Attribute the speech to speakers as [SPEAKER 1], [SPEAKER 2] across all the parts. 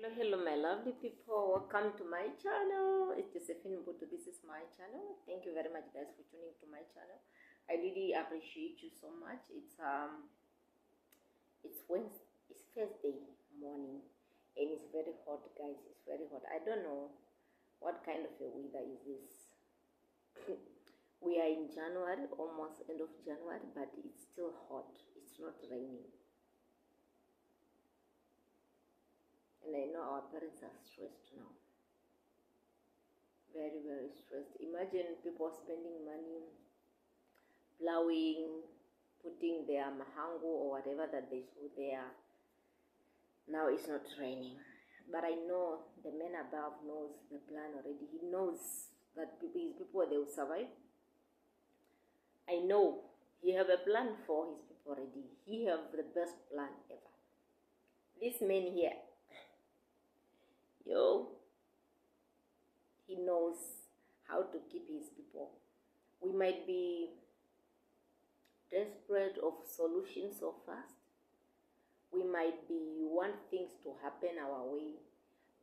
[SPEAKER 1] Hello, my lovely people. Welcome to my channel. It's josephinambutu. This is my channel. Thank you very much, guys, for tuning to my channel. I really appreciate you so much. It's Wednesday. It's Thursday morning, and it's very hot, guys. It's very hot. I don't know what kind of a weather is this. We are in January, almost end of January, but it's still hot. It's not raining. And I know our parents are stressed now. Very, very stressed. Imagine people spending money, plowing, putting their mahango or whatever that they sow there. Now it's not raining. But I know the man above knows the plan already. He knows that his people, they will survive. I know he have a plan for his people already. He have the best plan ever. This man here, he knows how to keep his people. We might be desperate of solutions so fast. We might be want things to happen our way,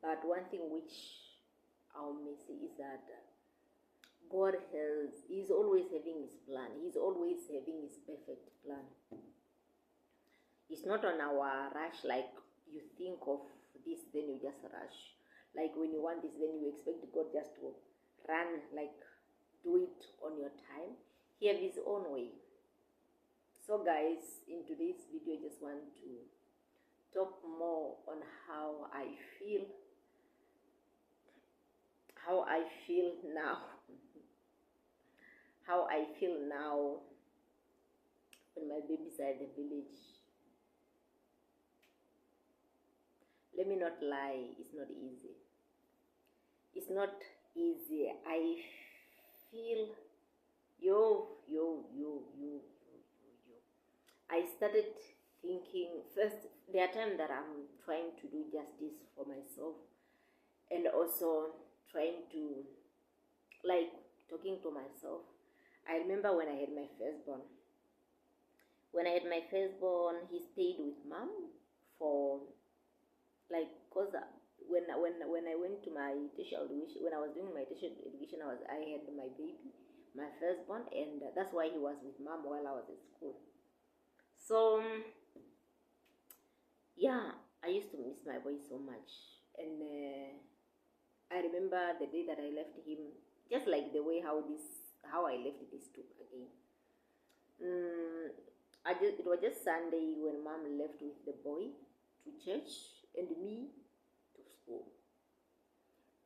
[SPEAKER 1] but one thing which I'll say is that God He's always having his plan. He's always having his perfect plan. It's not on our rush like you think of this, then you just rush. Like when you want this, then you expect God just to run, like do it on your time. He has his own way. So guys, in today's video, I just want to talk more on how I feel now. How I feel now when my babies are at the village. Let me not lie, it's not easy. It's not easy. I feel I started thinking first, there are times that I'm trying to do justice for myself and also trying to, like, talking to myself. I remember when I had my firstborn. When I had my firstborn, he stayed with mom for, like, cause when I went to my tertiary education, when I was doing my tertiary education, I had my baby, my firstborn, and that's why he was with mom while I was at school. So yeah, I used to miss my boy so much, and I remember the day that I left him, just like the way how I left this too again. It was just Sunday when mom left with the boy to church and me to school.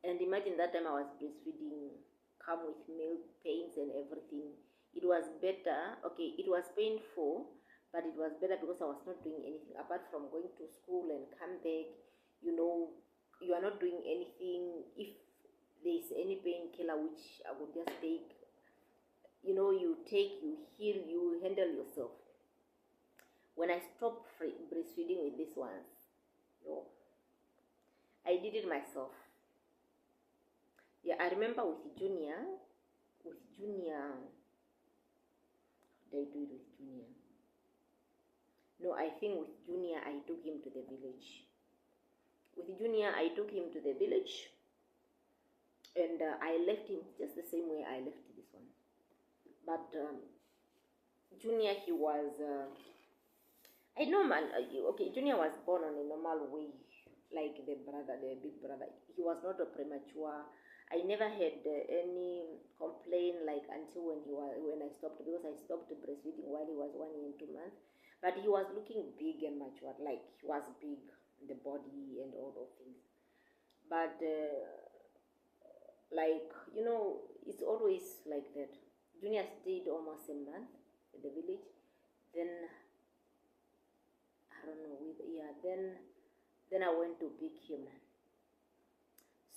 [SPEAKER 1] And imagine that time I was breastfeeding, come with milk, pains and everything. It was better. Okay, it was painful, but it was better because I was not doing anything apart from going to school and come back. You are not doing anything. If there's any painkiller which I would just take, you take, you heal, you handle yourself. When I stopped breastfeeding with these ones, I did it myself. Yeah, I remember with Junior, how did I do it with Junior? No, I think with Junior, I took him to the village. With Junior, I took him to the village, and I left him just the same way I left this one. But Junior, he was, Junior was born on a normal way, like the big brother. He was not a premature. I never had any complaint like until when I stopped, because I stopped breastfeeding while he was 1 year and 2 months. But he was looking big and mature, like he was big in the body and all those things. But it's always like that. Junior stayed almost a month at the village. Then I don't know, then I went to pick him.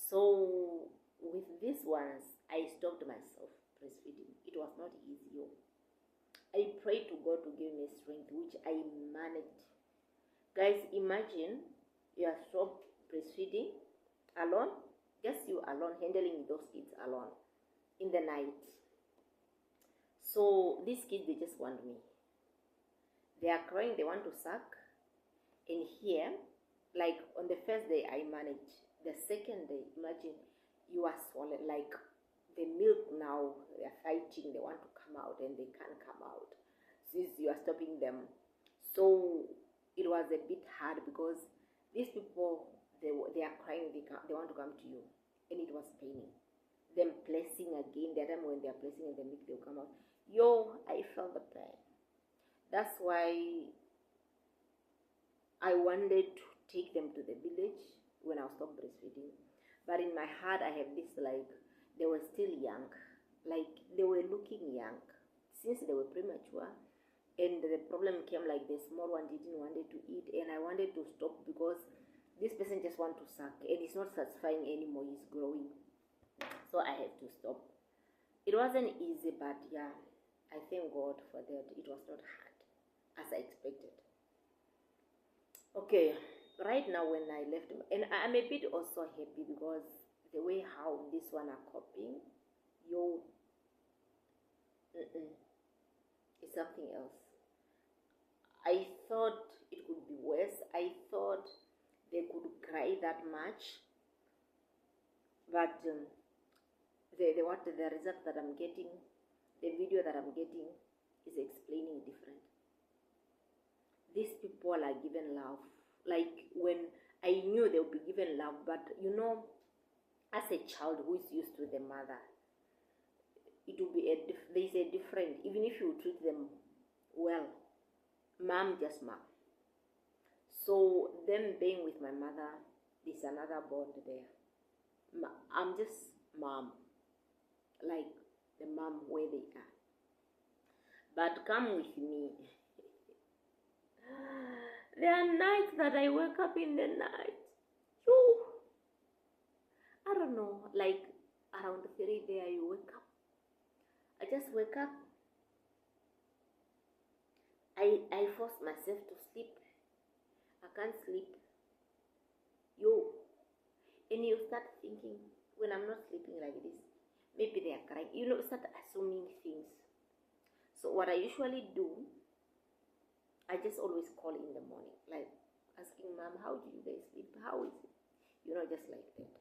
[SPEAKER 1] So with these ones, I stopped myself breastfeeding. It was not easy. I prayed to God to give me strength, which I managed. Guys, imagine you are stopped breastfeeding alone, just you alone, handling those kids alone in the night. So these kids, they just want me. They are crying, they want to suck. And here, Like on the first day I managed. The second day, imagine you are swollen, like the milk now, they're fighting, they want to come out and they can't come out since you are stopping them. So it was a bit hard because these people, they are crying, they want to come to you, and it was paining them. Placing again, the time when they are placing in the milk, they'll come out. I felt the pain. That's why I wanted to take them to the village when I stopped breastfeeding. But in my heart, I have this, like, they were still young. Like, they were looking young since they were premature. And the problem came, like, the small one didn't want to eat. And I wanted to stop because this person just wants to suck. And it's not satisfying anymore. He's growing. So I had to stop. It wasn't easy, but yeah, I thank God for that. It was not hard as I expected. Okay, right now when I left him, and I'm a bit also happy because the way how this one are coping, it's something else. I thought it could be worse. I thought they could cry that much, but the result that I'm getting, the video that I'm getting is explaining different. These people are given love. Like when I knew they would be given love, but as a child who is used to the mother, it will be there's a different. Even if you treat them well, mom just mom. So them being with my mother, there's another bond there. I'm just mom, like the mom where they are. But come with me. There are nights that I wake up in the night. I don't know, like around 3 there you wake up. I just wake up. I force myself to sleep. I can't sleep. And you start thinking, when I'm not sleeping like this, maybe they are crying. Start assuming things. So what I usually do, I just always call in the morning, like asking mom, how do you guys sleep? How is it? Just like that.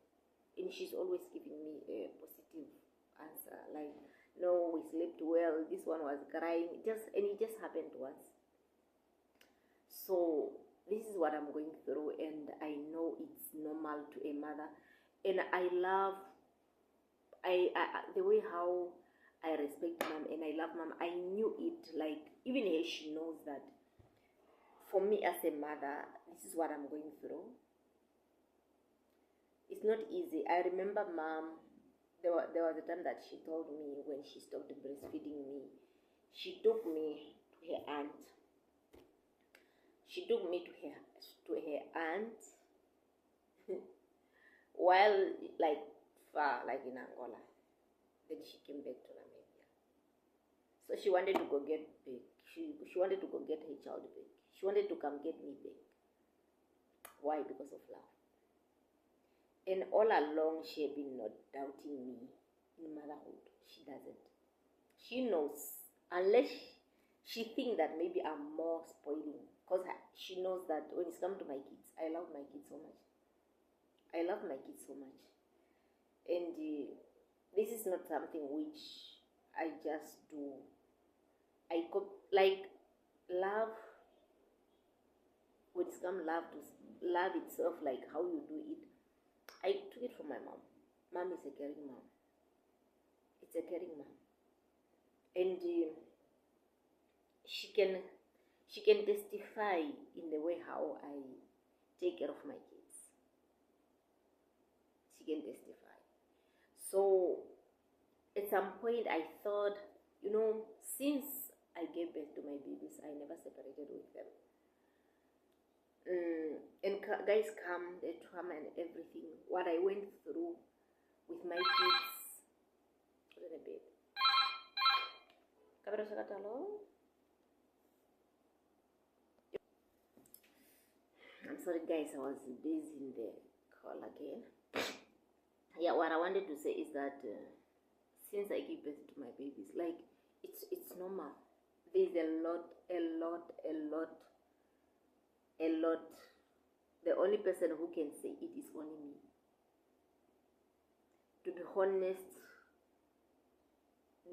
[SPEAKER 1] And she's always giving me a positive answer, like, no, we slept well, this one was crying, and it just happened once. So this is what I'm going through, and I know it's normal to a mother. And I love the way how I respect mom and I love mom. I knew it, like, even here she knows that for me as a mother, this is what I'm going through. It's not easy. I remember mom, there was a time that she told me when she stopped breastfeeding me, she took me to her aunt. She took me to her aunt while, like, far, like in Angola. Then she came back to Namibia. So she wanted to go get back. She wanted to go get her child back. She wanted to come get me back. Why? Because of love. And all along, she had been not doubting me in motherhood. She doesn't. She knows. Unless she thinks that maybe I'm more spoiling. Because she knows that when it's come to my kids, I love my kids so much. I love my kids so much. And this is not something which I just do. Like love, when it's come love itself, like how you do it, I took it from my mom. Mom is a caring mom. It's a caring mom. And she can testify in the way how I take care of my kids. She can testify. So at some point I thought, since I gave birth to my babies, I never separated with them. And guys come, the trauma and everything, what I went through with my kids. Hold on a bit. I'm sorry guys, I was busy in the call again. Yeah, what I wanted to say is that since I give birth to my babies, like, it's normal. There's a lot. the only person who can say it is only me. To be honest,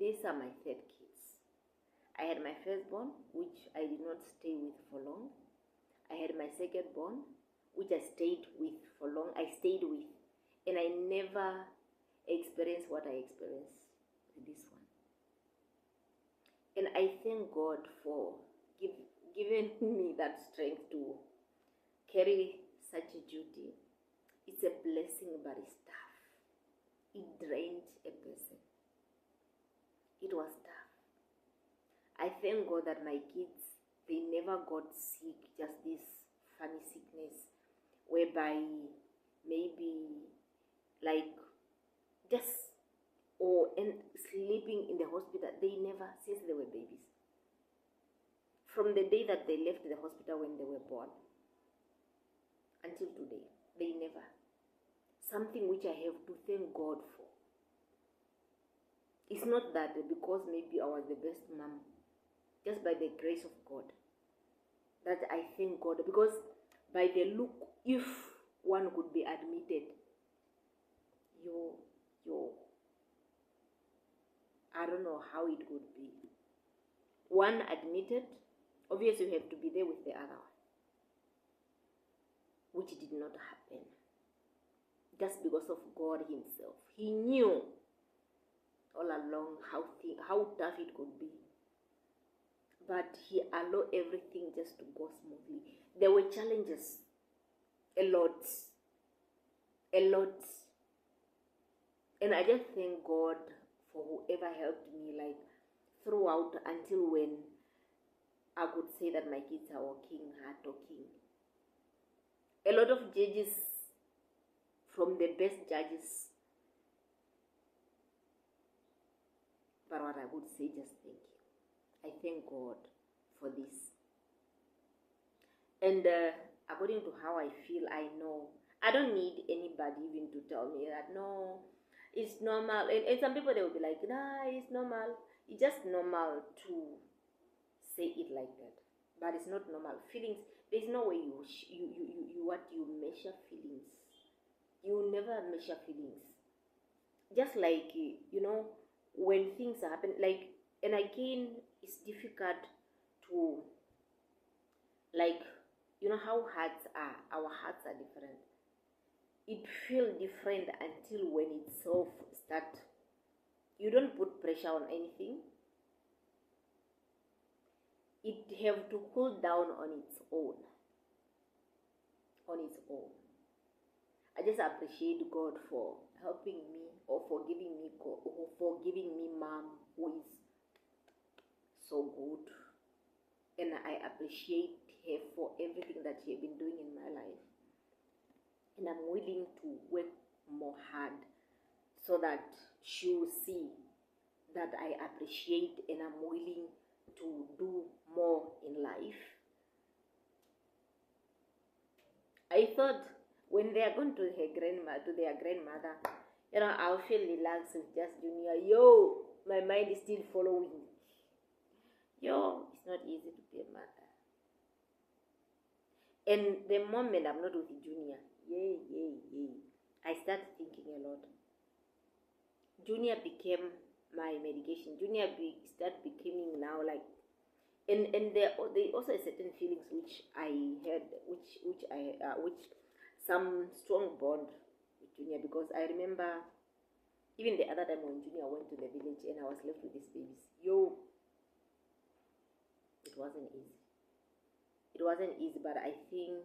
[SPEAKER 1] these are my third kids. I had my firstborn, which I did not stay with for long. I had my secondborn, which I stayed with for long. I stayed with, and I never experienced what I experienced with this one. And I thank God for giving me that strength to carry such a duty. It's a blessing, but it's tough. It drained a person. It was tough. I thank God that my kids, they never got sick, just this funny sickness, whereby maybe like just and sleeping in the hospital. They never, since they were babies. From the day that they left the hospital when they were born until today, they never. Something which I have to thank God for. It's not that because maybe I was the best mom, just by the grace of God, that I thank God. Because by the look, if one could be admitted, I don't know how it could be. One admitted, obviously you have to be there with the other one, which did not happen. Just because of God himself. He knew all along how tough it could be. But he allowed everything just to go smoothly. There were challenges. A lot. And I just thank God for whoever helped me, like, throughout until when I could say that my kids are walking, are talking. A lot of judges, from the best judges, but what I would say, just thank you. I thank God for this. And according to how I feel, I know I don't need anybody even to tell me that no, it's normal. And some people, they will be like, nah, it's normal. It's just normal to say it like that, but it's not normal. Feelings, there's no way you measure feelings. You never measure feelings. Just like, when things happen, like, and again, it's difficult to, like, how hearts are. Our hearts are different. It feels different until when itself starts. You don't put pressure on anything. It have to cool down on its own. I just appreciate God for helping me, or for giving me mom who is so good. And I appreciate her for everything that she has been doing in my life. And I'm willing to work more hard so that she will see that I appreciate, and I'm willing to do more in life. I thought when they are going to their grandmother, I'll feel relaxed with just Junior. My mind is still following. It's not easy to be a mother. And the moment I'm not with Junior, I start thinking a lot. Junior became my medication. Junior start becoming now like, and there also a certain feelings which I had, which some strong bond with Junior, because I remember even the other time when Junior went to the village and I was left with these babies. It wasn't easy. It wasn't easy, but I think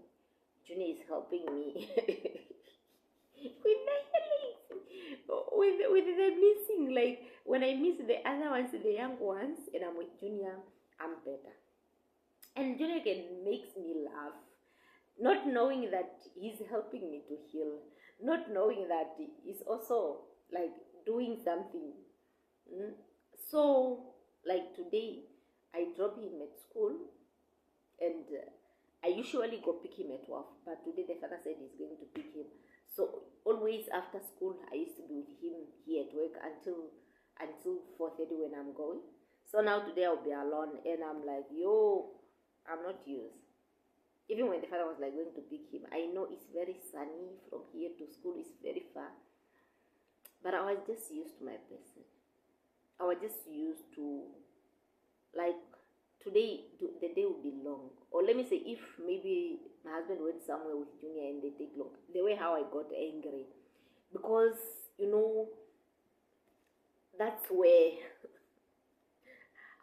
[SPEAKER 1] Junior is helping me with the healings, with the missing. Like, when I miss the other ones, the young ones, and I'm with Junior, I'm better. And Junior makes me laugh, not knowing that he's helping me to heal, not knowing that he's also like doing something. So, like today, I drop him at school, and I usually go pick him at 12, but today the father said he's going to pick him. So always after school, I used to be with him here at work until 4:30 when I'm going. So now today I'll be alone, and I'm like, I'm not used. Even when the father was like going to pick him, I know it's very sunny from here to school, it's very far. But I was just used to my person. I was just used to, like, today, the day will be long. Or let me say, if maybe my husband went somewhere with Junior and they take long, the way how I got angry. Because, that's where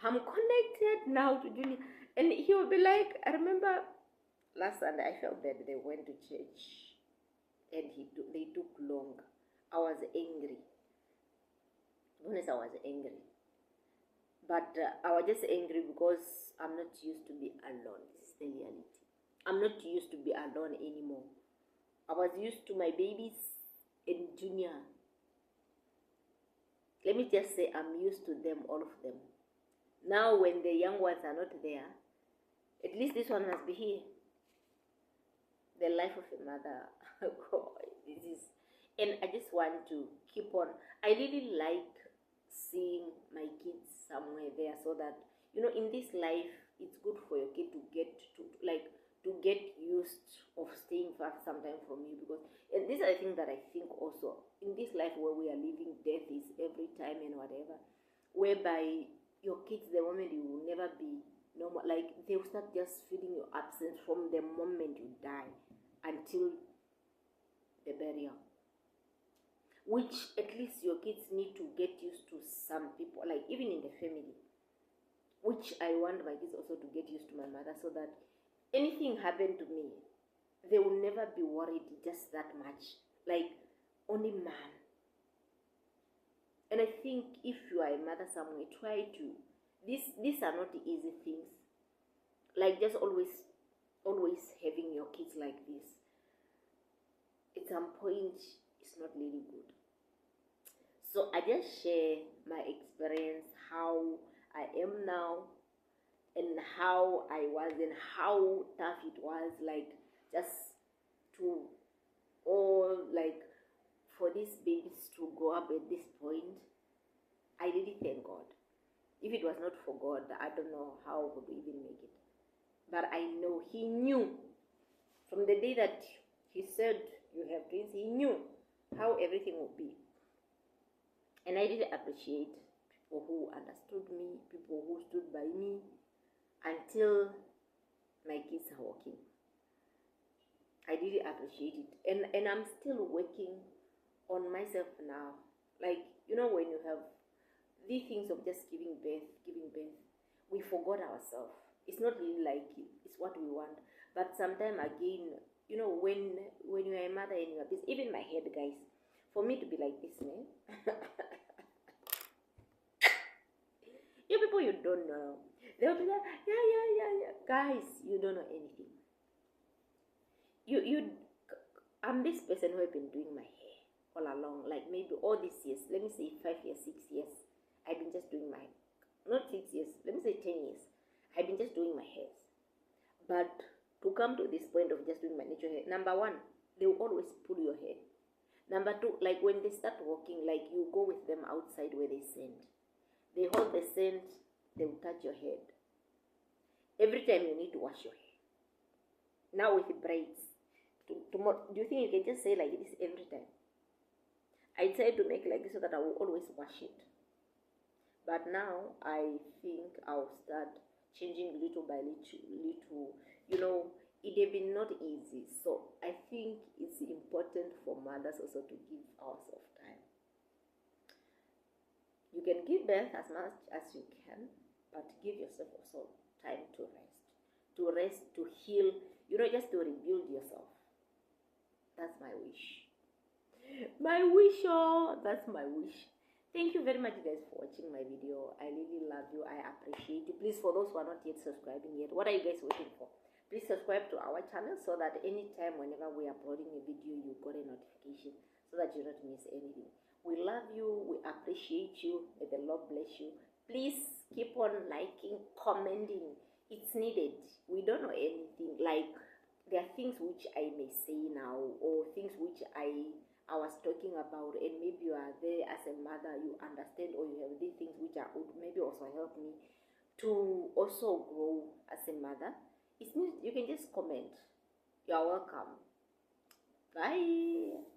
[SPEAKER 1] I'm connected now to Junior. And he will be like, I remember last Sunday, I felt that they went to church and they took long. I was angry. To be honest, I was angry. But I was just angry because I'm not used to be alone. This is the reality. I'm not used to be alone anymore. I was used to my babies and Junior. Let me just say I'm used to them, all of them. Now when the young ones are not there, at least this one must be here. The life of a mother. God, this is, and I just want to keep on. I really like seeing my kids somewhere there, so that in this life it's good for your kid to get used of staying far sometime from you, because, and these are the things that I think also in this life where we are living, death is every time and whatever, whereby your kids, the moment you will never be normal, like they will start just feeling your absence from the moment you die until the burial, which at least your kids need to get used to. Some people, like even in the family, which I want my kids also to get used to my mother, so that anything happened to me, they will never be worried just that much, like only mom. And I think if you are a mother somewhere, try to, these are not easy things, like just always having your kids like this, at some point it's not really good. So I just share my experience, how I am now and how I was and how tough it was, like just to, or like for these babies to grow up at this point. I really thank God. If it was not for God, I don't know how we would even make it. But I know He knew from the day that He said you have twins, He knew how everything would be. And I really appreciate people who understood me, people who stood by me until my kids are walking. I really appreciate it. And I'm still working on myself now. Like, when you have these things of just giving birth, we forgot ourselves. It's not really like it's what we want. But sometimes again, when you are a mother and you are this, even my head, guys, for me to be like this, man. You people, you don't know. They'll be like, yeah. Guys, you don't know anything. I'm this person who have been doing my hair all along, like maybe all these years. Let me say 5 years, 6 years. I've been just doing my, not 6 years, let me say 10 years. I've been just doing my hair. But to come to this point of just doing my natural hair, number one, they will always pull your hair. Number two, like when they start walking, like you go with them outside where they sand. They hold the sand, they will touch your head. Every time you need to wash your hair. Now with the braids, tomorrow, do you think you can just say like this every time? I try to make like this so that I will always wash it. But now I think I'll start changing little by little. It has been not easy. So I think it's important for mothers also to give ourselves time. You can give birth as much as you can, but give yourself also time to rest, to heal, just to rebuild yourself. That's my wish. That's my wish. Thank you very much, guys, for watching my video. I really love you. I appreciate you. Please, for those who are not yet subscribing yet, what are you guys waiting for? Please subscribe to our channel so that anytime whenever we are uploading a video, you got a notification so that you don't miss anything. We love you. We appreciate you. May the Lord bless you. Please keep on liking, commenting. It's needed. We don't know anything. Like, there are things which I may say now, or things which I was talking about, and maybe you are there as a mother, you understand, or you have these things which would maybe also help me to also grow as a mother. you can just comment. You're welcome. Bye.